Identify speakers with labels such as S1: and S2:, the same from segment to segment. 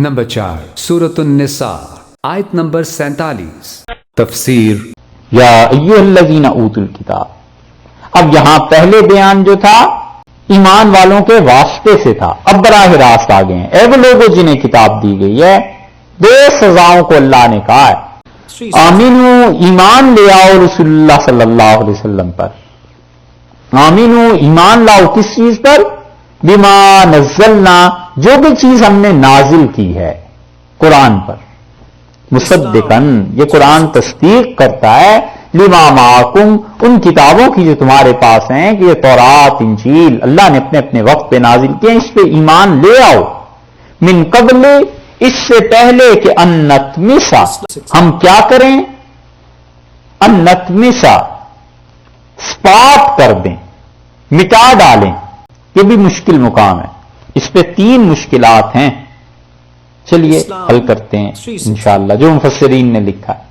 S1: Number 4 سورۃ النساء آیت نمبر 47 تفسیر
S2: یا ایھا الذین اوتوا الکتاب. اب یہاں پہلے بیان جو تھا ایمان والوں کے واسطے سے تھا، اب براہ راست آ گئے ہیں. اے وہ لوگوں جنہیں کتاب دی گئی ہے، دو سزاؤں کو اللہ نے کہا ہے. آمینو، ایمان لے آؤ رسول اللہ صلی اللہ علیہ وسلم پر. آمینو، ایمان لاؤ کس چیز پر؟ بما نزلنا، جو بھی چیز ہم نے نازل کی ہے قرآن پر. مصدقاً، یہ قرآن تصدیق کرتا ہے لما معکم، ان کتابوں کی جو تمہارے پاس ہیں، کہ یہ تورات انجیل اللہ نے اپنے اپنے وقت پہ نازل کیے، اس پہ ایمان لے آؤ. من قبل، اس سے پہلے کہ ان نطمسا، ہم کیا کریں؟ ان نطمسا، سپاٹ کر دیں، مٹا ڈالیں. یہ بھی مشکل مقام ہے، اس پہ 3 مشکلات ہیں. چلیے حل کرتے ہیں انشاءاللہ جو مفسرین نے لکھا ہے.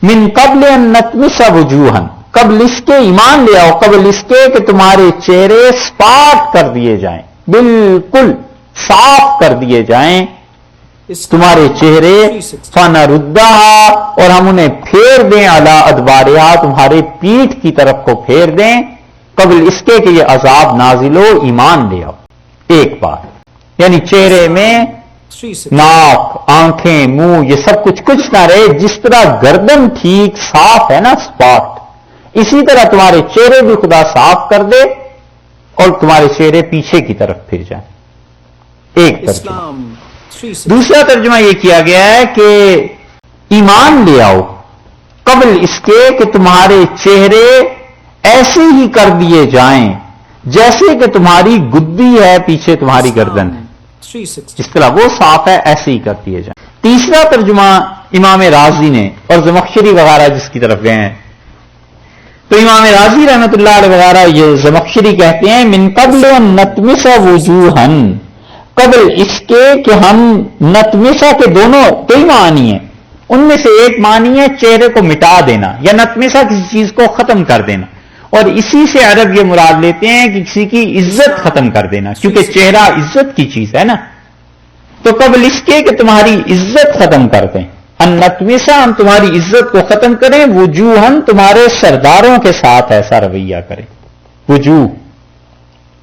S2: من قبل ان نطمس وجوہن، قبل اس کے ایمان لے آؤ، قبل اس کے کہ تمہارے چہرے سپاٹ کر دیے جائیں، بالکل صاف کر دیے جائیں تمہارے چہرے. فنردھا، اور ہم انہیں پھیر دیں، علی ادبارہا، تمہارے پیٹھ کی طرف کو پھیر دیں، قبل اس کے کہ یہ عذاب نازل ہو. ایمان لے آؤ ایک بار، یعنی چہرے میں ناک، آنکھیں، منہ، یہ سب کچھ نہ رہے. جس طرح گردن ٹھیک صاف ہے نا سپاٹ، اسی طرح تمہارے چہرے بھی خدا صاف کر دے اور تمہارے چہرے پیچھے کی طرف پھر جائیں. ایک ترجمہ. دوسرا ترجمہ یہ کیا گیا ہے کہ ایمان لے آؤ قبل اس کے کہ تمہارے چہرے ایسے ہی کر دیے جائیں جیسے کہ تمہاری گدی ہے پیچھے تمہاری گردن ہے، جس طرح وہ صاف ہے ایسے ہی کر دیے جائیں. تیسرا ترجمہ امام راضی نے اور زمخشری وغیرہ جس کی طرف گئے ہیں، تو امام راضی رحمۃ اللہ علیہ وغیرہ یہ زمخشری کہتے ہیں من قبل ان نطمس وجوہن، قبل اس کے کہ ہم نطمسا کے دونوں کئی معنی ہیں، ان میں سے ایک معنی ہے چہرے کو مٹا دینا یا نطمسا کسی چیز کو ختم کر دینا، اور اسی سے عرب یہ مراد لیتے ہیں کہ کسی کی عزت ختم کر دینا، کیونکہ چہرہ عزت کی چیز ہے نا. تو قبل اس کے کہ تمہاری عزت ختم کر دیں، ان نطمسا، ہم تمہاری عزت کو ختم کریں، وجوہن، تمہارے سرداروں کے ساتھ ایسا رویہ کریں. وجوہ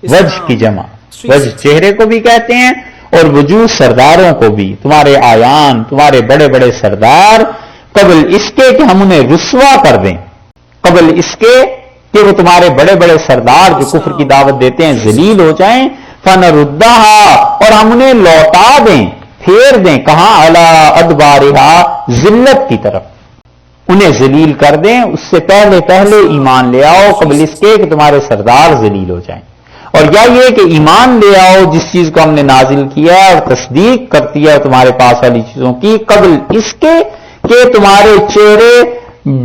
S2: وجہ کی جمع، وجہ چہرے کو بھی کہتے ہیں اور وجوہ سرداروں کو بھی، تمہارے آیان، تمہارے بڑے بڑے سردار. قبل اس کے کہ ہم انہیں رسوا کر دیں، قبل اس کے کہ وہ تمہارے بڑے بڑے سردار جو کفر کی دعوت دیتے ہیں ذلیل ہو جائیں. فنردھا، اور ہم انہیں لوٹا دیں، پھیر دیں، کہاں؟ علی ادبارہا، ذلت کی طرف، انہیں ذلیل کر دیں. اس سے پہلے ایمان لے آؤ قبل اس کے کہ تمہارے سردار ذلیل ہو جائیں. اور یا یہ کہ ایمان لے آؤ جس چیز کو ہم نے نازل کیا ہے اور تصدیق کرتی ہے تمہارے پاس والی چیزوں کی، قبل اس کے کہ تمہارے چہرے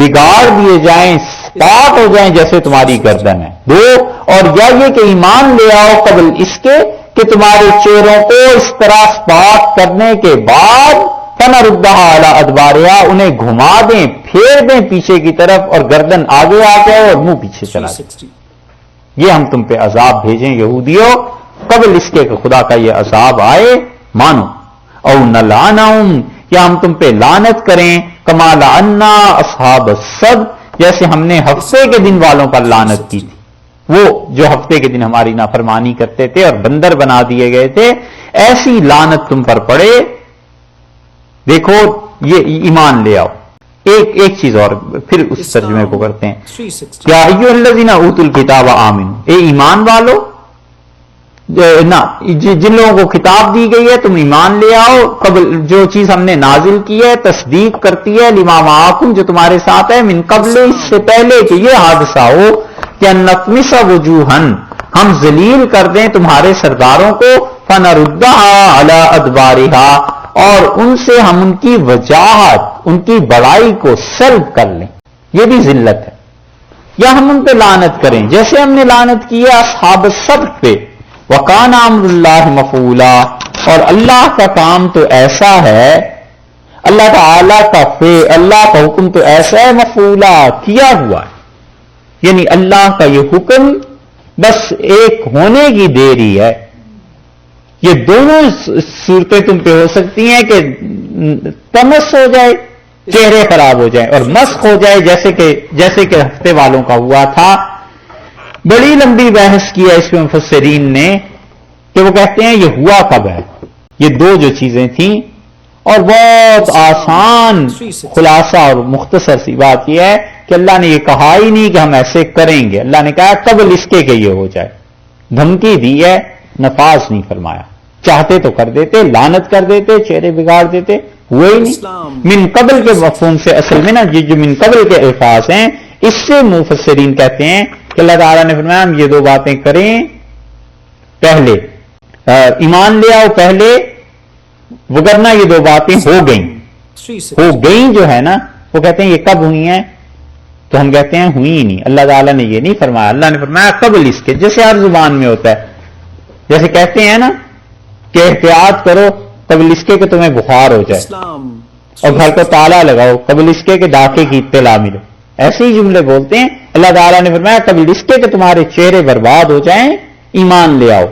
S2: بگاڑ دیے جائیں، سپاٹ ہو جائیں جیسے تمہاری گردن ہے. 2، اور یا یہ کہ ایمان لے آؤ قبل اس کے کہ تمہارے چہروں کو اس طرح سپاٹ کرنے کے بعد فنردھا علی ادبارہا، انہیں گھما دیں، پھیر دیں پیچھے کی طرف، اور گردن آگے آ جائے اور منہ پیچھے چلا جائے. یہ ہم تم پہ عذاب بھیجیں یہودیوں قبل اس کے کہ خدا کا یہ عذاب آئے، مانو. او نلعنہم، یا ہم تم پہ لعنت کریں، کما لعنا اصحاب السبت، جیسے ہم نے ہفتے کے دن والوں پر لعنت کی تھی، وہ جو ہفتے کے دن ہماری نافرمانی کرتے تھے اور بندر بنا دیے گئے تھے، ایسی لعنت تم پر پڑے. دیکھو یہ ایمان لے آؤ. ایک چیز اور پھر اس ترجمے کو کرتے ہیں. یا ایھا الذین اوتوا الکتاب آمنوا، اے ایمان والو، جن لوگوں کو کتاب دی گئی ہے تم ایمان لے آؤ، قبل جو چیز ہم نے نازل کی ہے تصدیق کرتی ہے لما معکم، جو تمہارے ساتھ ہے، من قبل، اس سے پہلے کہ یہ حادثہ ہو کہ نطمس وجوہن، ہم ذلیل کر دیں تمہارے سرداروں کو، فنردھا علی ادبارہا، اور ان سے ہم ان کی وجاہت، ان کی بڑائی کو سلب کر لیں. یہ بھی ذلت ہے. یا ہم ان پہ لعنت کریں جیسے ہم نے لعنت کی ہے اصحاب السبت پہ. وَكَانَ أَمْرُ اللَّهِ مَفْعُولًا، اور اللہ کا کام تو ایسا ہے، اللہ تعالی اللہ کا حکم تو ایسا ہے، مفعولا، کیا ہوا ہے. یعنی اللہ کا یہ حکم بس ایک ہونے کی دیر ہی ہے. یہ دونوں صورتیں تم پہ ہو سکتی ہیں کہ تمس ہو جائے، چہرے خراب ہو جائیں، اور مسخ ہو جائے، جیسے کہ ہفتے والوں کا ہوا تھا۔ بڑی لمبی بحث کیا اس پہ مفسرین نے کہ وہ کہتے ہیں یہ ہوا کب ہے، یہ دو جو چیزیں تھیں، اور بہت آسان خلاصہ اور مختصر سی بات یہ ہے کہ اللہ نے یہ کہا ہی نہیں کہ ہم ایسے کریں گے، اللہ نے کہا قبل اس کے کہ یہ ہو جائے، دھمکی دی ہے، نفاذ نہیں فرمایا۔ چاہتے تو کر دیتے، لعنت کر دیتے، چہرے بگاڑ دیتے، ہوئے ہی نہیں۔ من قبل کے مفہوم سے اصل میں نا یہ جو من قبل کے الفاظ ہیں، اس سے مفسرین کہتے ہیں کہ اللہ تعالیٰ نے فرمایا ہم یہ دو باتیں کریں، پہلے ایمان لے آؤ پہلے، وگرنہ یہ دو باتیں ہو گئیں جو ہے نا، وہ کہتے ہیں یہ کب ہوئی ہیں، تو ہم کہتے ہیں ہوئی ہی نہیں، اللہ تعالیٰ نے یہ نہیں فرمایا، اللہ نے فرمایا قبل اس کے، جیسے ہر زبان میں ہوتا ہے، جیسے کہتے ہیں نا کہ احتیاط کرو قبل اس کے کہ تمہیں بخار ہو جائے، اور گھر کو تالا لگاؤ قبل اس کے کہ ڈاکے کی اطلاع ملے، ایسے ہی جملے بولتے ہیں۔ اللہ تعالیٰ نے فرمایا قبل اس کے کہ تمہارے چہرے برباد ہو جائیں ایمان لے آؤ۔